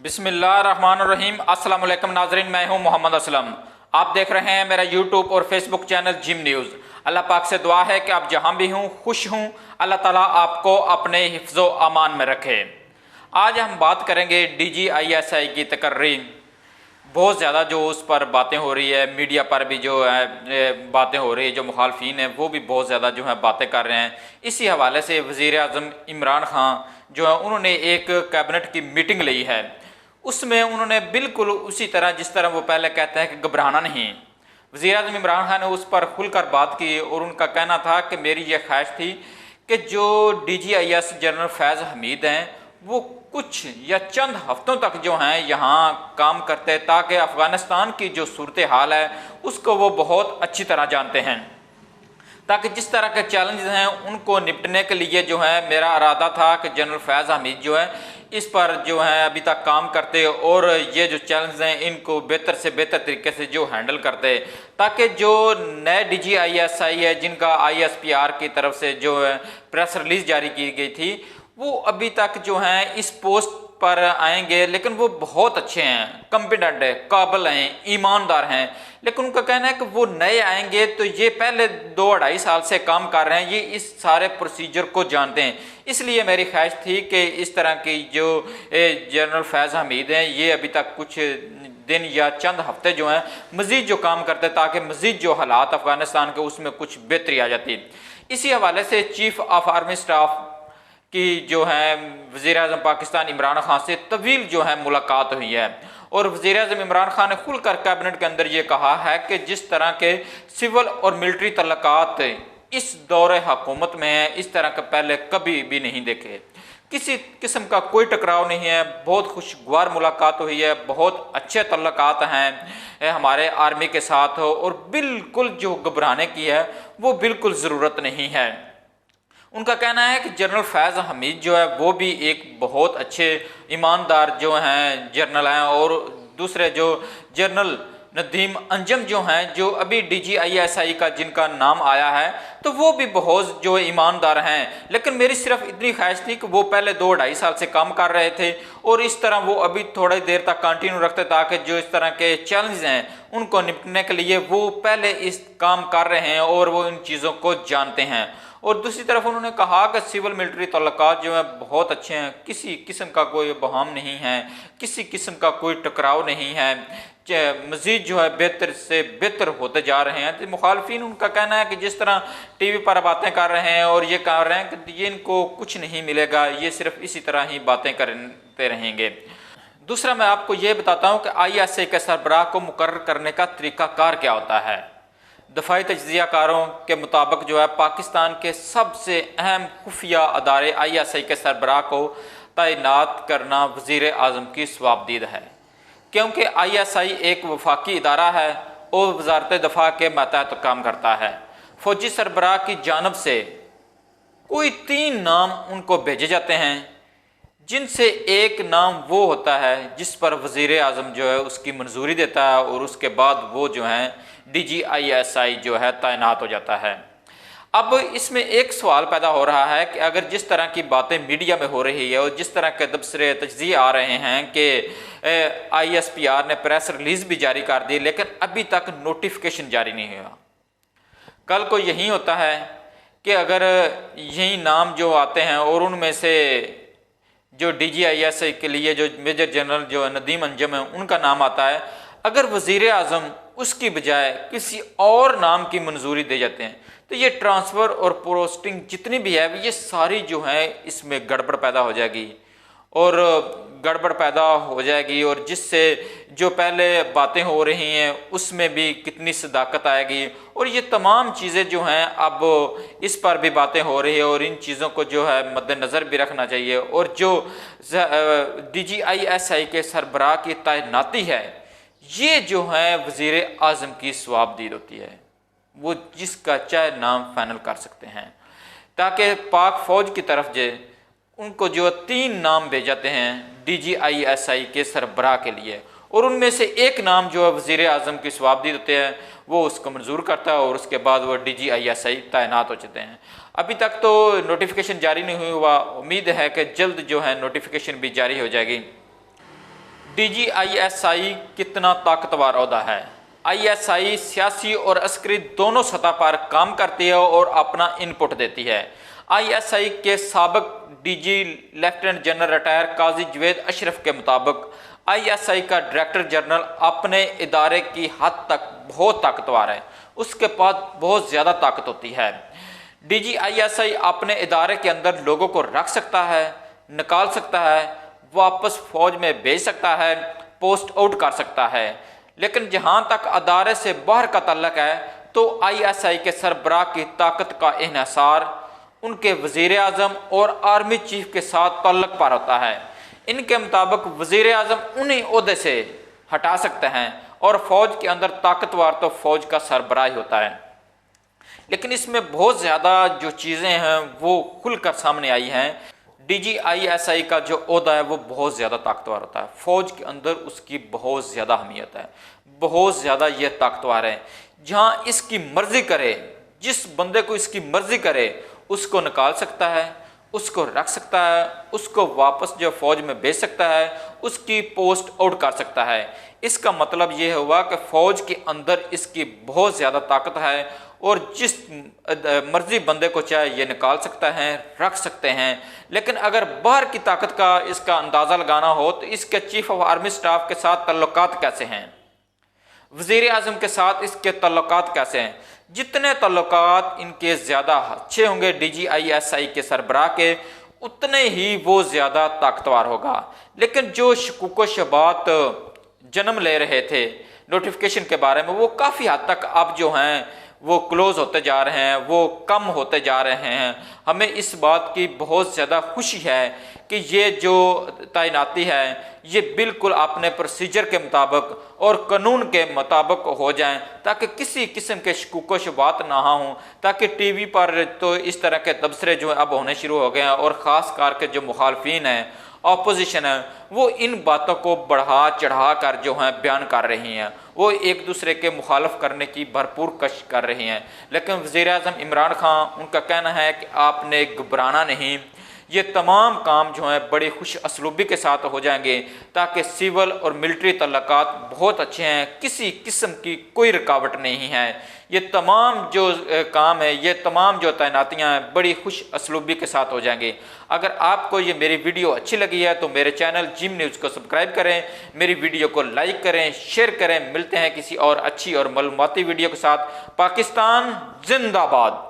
बिस्मिल्लाहिर्रहमानिर्रहीम। अस्सलाम वालेकुम नाजरीन, मैं हूं मोहम्मद असलम। आप देख रहे हैं मेरा यूट्यूब और फेसबुक चैनल जिम न्यूज़। अल्लाह पाक से दुआ है कि आप जहां भी हूं खुश हूं, अल्लाह ताला आपको अपने हिफ्ज़ो अमान में रखे। आज हम बात करेंगे DGISI की तकर्री। बहुत ज़्यादा जो उस पर बातें हो रही है, मीडिया पर भी जो है बातें हो रही है, जो मुखालफिन हैं वो भी बहुत ज़्यादा जो है बातें कर रहे हैं। इसी हवाले से वज़ीर आज़म इमरान खान जो है उन्होंने एक कैबिनेट की मीटिंग ली है। उसमें उन्होंने बिल्कुल उसी तरह जिस तरह वो पहले कहते हैं कि घबराना नहीं, वज़ीर आज़म इमरान खान ने उस पर खुलकर बात की और उनका कहना था कि मेरी ये ख्वाहिश थी कि जो DGIS जनरल फैज़ हमीद हैं वो कुछ या चंद हफ्तों तक जो हैं यहाँ काम करते, ताकि अफ़गानिस्तान की जो सूरत हाल है उसको वो बहुत अच्छी तरह जानते हैं, ताकि जिस तरह के चैलेंज हैं उनको निपटने के लिए जो है मेरा इरादा था कि जनरल फैज़ हमीद जो है इस पर जो है अभी तक काम करते और ये जो चैलेंज हैं इनको बेहतर से बेहतर तरीके से जो हैंडल करते, ताकि जो नए DGISI है जिनका ISPR की तरफ से जो है प्रेस रिलीज जारी की गई थी, वो अभी तक जो हैं इस पोस्ट पर आएंगे, लेकिन वो बहुत अच्छे हैं, कॉम्पिटेंट है, काबिल हैं, ईमानदार हैं। लेकिन उनका कहना है कि वो नए आएंगे तो ये पहले 2-2.5 साल से काम कर रहे हैं, ये इस सारे प्रोसीजर को जानते हैं। इसलिए मेरी ख्वाहिश थी कि इस तरह की जो जनरल फैज़ हमीद हैं ये अभी तक कुछ दिन या चंद हफ्ते जो हैं मज़ीद जो काम करते, ताकि मज़ीद जो हालात अफ़गानिस्तान के उसमें कुछ बेहतरी आ जाती। इसी हवाले से चीफ ऑफ आर्मी स्टाफ की जो है वज़ीर आज़म पाकिस्तान इमरान खान से तवील जो है मुलाकात हुई है और वज़ीर आज़म इमरान खान ने खुलकर कैबिनेट के अंदर ये कहा है कि जिस तरह के सिविल और मिलिट्री तल्लुकात इस दौरे हुकूमत में है, इस तरह के पहले कभी भी नहीं देखे। किसी किस्म का कोई टकराव नहीं है, बहुत खुशगवार मुलाकात हुई है, बहुत अच्छे तल्लुकात हैं हमारे आर्मी के साथ और बिल्कुल जो घबराने की है वो बिल्कुल ज़रूरत नहीं है। उनका कहना है कि जनरल फैज़ हमीद जो है वो भी एक बहुत अच्छे ईमानदार जो हैं जनरल हैं और दूसरे जो जनरल नदीम अंजम जो हैं जो अभी DGISI का जिनका नाम आया है तो वो भी बहुत जो ईमानदार हैं। लेकिन मेरी सिर्फ इतनी ख्वाहिश थी कि वो पहले 2-2.5 साल से काम कर रहे थे और इस तरह वो अभी थोड़ी देर तक कंटिन्यू रखते, ताकि जो इस तरह के चैलेंज हैं उनको निपटने के लिए वो पहले इस काम कर रहे हैं और वो इन चीज़ों को जानते हैं। और दूसरी तरफ उन्होंने कहा कि सिविल मिलिट्री तल्लुकात जो है बहुत अच्छे हैं, किसी किस्म का कोई बहाम नहीं है, किसी किस्म का कोई टकराव नहीं है, मज़ीद जो है बेहतर से बेहतर होते जा रहे हैं। तो मुखालफिन उनका कहना है कि जिस तरह टीवी पर बातें कर रहे हैं और ये कह रहे हैं कि ये इनको कुछ नहीं मिलेगा, ये सिर्फ इसी तरह ही बातें करते रहेंगे। दूसरा मैं आपको ये बताता हूँ कि ISI के सरबराह को मुकर्रर करने का तरीक़ाकार क्या होता है। दफ़ाई तज्ज़ियाकारों के मुताबिक जो है पाकिस्तान के सबसे अहम खुफिया अदारे ISI के सरबराह को तैनात करना वज़ीर आज़म की सवाबदीद है, क्योंकि ISI एक वफाकी इदारा है और वजारत दफ़ा के मातहत काम करता है। फ़ौजी सरबराह की जानब से कोई 3 नाम उनको भेजे जाते हैं, जिनसे एक नाम वो होता है जिस पर वज़ीर आज़म जो है उसकी मंजूरी देता है और उसके बाद वो जो है DGISI जो है तैनात हो जाता है। अब इसमें एक सवाल पैदा हो रहा है कि अगर जिस तरह की बातें मीडिया में हो रही है और जिस तरह के तबसरे तज्ज़िये आ रहे हैं कि ISPR ने प्रेस रिलीज़ भी जारी कर दी, लेकिन अभी तक नोटिफिकेशन जारी नहीं हुआ। कल को यही होता है कि अगर यही नाम जो आते हैं और उनमें से जो DGISI के लिए जो मेजर जनरल जो नदीम अंजम है उनका नाम आता है, अगर वज़ीर आज़म उसकी बजाय किसी और नाम की मंजूरी दे जाते हैं तो ये ट्रांसफ़र और पोस्टिंग जितनी भी है ये सारी जो है इसमें गड़बड़ पैदा हो जाएगी और गड़बड़ पैदा हो जाएगी और जिससे जो पहले बातें हो रही हैं उसमें भी कितनी सदाकत आएगी और ये तमाम चीज़ें जो हैं अब इस पर भी बातें हो रही है और इन चीज़ों को जो है मद्देनज़र भी रखना चाहिए। और जो DGISI के सरबराह की तैनाती है ये जो है वज़ीर आज़म की सवाबदीद होती है, वो जिसका चाहे नाम फाइनल कर सकते हैं, ताकि पाक फ़ौज की तरफ जे उनको जो 3 नाम भेजाते हैं DGISI के सरबराह के लिए और उनमें से एक नाम जो है वज़ीर आज़म की सवाबदीद होते हैं वो उसको मंजूर करता है और उसके बाद वो DGISI तैनात हो जाते हैं। अभी तक तो नोटिफिकेशन जारी नहीं हुआ, उम्मीद है कि जल्द जो है नोटिफिकेशन भी जारी हो जाएगी। DGISI कितना ताकतवर ओहदा है। ISI सियासी और अस्करी दोनों सतह पर काम करती है और अपना इनपुट देती है। ISI के साबिक DG लेफ्टिनेंट जनरल रिटायर काजी जवेद अशरफ के मुताबिक ISI का डायरेक्टर जनरल अपने इदारे की हद तक बहुत ताकतवर है, उसके पास बहुत ज़्यादा ताकत होती है। DGISI अपने इदारे के अंदर लोगों को रख सकता है, निकाल सकता है, वापस फौज में भेज सकता है, पोस्ट आउट कर सकता है। लेकिन जहां तक अदारे से बाहर का तल्लक है तो ISI के सरबराह की ताकत का इन्हिसार उनके वजीर आज़म और आर्मी चीफ के साथ तल्लक पर होता है। इनके मुताबिक वजीर आज़म उन्हीं ओहदे से हटा सकते हैं और फौज के अंदर ताकतवर तो फौज का सरबराह ही होता है। लेकिन इसमें बहुत ज़्यादा जो चीज़ें हैं वो खुलकर सामने आई हैं। DGISI का जो ओहदा है वो बहुत ज़्यादा ताकतवर होता है, फौज के अंदर उसकी बहुत ज़्यादा अहमियत है, बहुत ज़्यादा ये ताकतवर है। जहाँ इसकी मर्जी करे, जिस बंदे को इसकी मर्जी करे उसको निकाल सकता है, उसको रख सकता है, उसको वापस जो फौज में भेज सकता है, उसकी पोस्ट आउट कर सकता है। इसका मतलब ये हुआ कि फौज के अंदर इसकी बहुत ज़्यादा ताकत है और जिस मर्जी बंदे को चाहे ये निकाल सकता है, रख सकते हैं। लेकिन अगर बाहर की ताकत का इसका अंदाज़ा लगाना हो तो इसके चीफ ऑफ आर्मी स्टाफ के साथ तल्लुकात कैसे हैं, वज़ीर आज़म के साथ इसके तल्लुकात कैसे हैं। जितने तल्लुकात इनके ज़्यादा अच्छे होंगे DGISI के सरबराह के, उतने ही वो ज़्यादा ताकतवर होगा। लेकिन जो शकूक शबात जन्म ले रहे थे नोटिफिकेशन के बारे में, वो काफ़ी हद तक अब जो हैं वो क्लोज़ होते जा रहे हैं, वो कम होते जा रहे हैं। हमें इस बात की बहुत ज़्यादा खुशी है कि ये जो तैनाती है ये बिल्कुल अपने प्रोसीजर के मुताबिक और कानून के मुताबिक हो जाएं, ताकि किसी किस्म के शकूक शुबात ना हों। ताकि टीवी पर तो इस तरह के तबसरे जो अब होने शुरू हो गए हैं और ख़ास करके जो मुखालफिन हैं, ऑपोजिशन है, वो इन बातों को बढ़ा चढ़ा कर जो हैं बयान कर रही हैं, वो एक दूसरे के मुखालफ करने की भरपूर कोशिश कर रही हैं। लेकिन वज़ीर आज़म इमरान खान, उनका कहना है कि आपने घबराना नहीं, ये तमाम काम जो हैं बड़ी खुश असलूबी के साथ हो जाएंगे, ताकि सिविल और मिलिट्री तल्लुकात बहुत अच्छे हैं, किसी किस्म की कोई रुकावट नहीं है। ये तमाम जो काम है, ये तमाम जो तैनातियाँ हैं बड़ी खुश असलूबी के साथ हो जाएंगे। अगर आपको ये मेरी वीडियो अच्छी लगी है तो मेरे चैनल जिम न्यूज़ को सब्सक्राइब करें, मेरी वीडियो को लाइक करें, शेयर करें। मिलते हैं किसी और अच्छी और मालूमाती वीडियो के साथ। पाकिस्तान जिंदाबाद।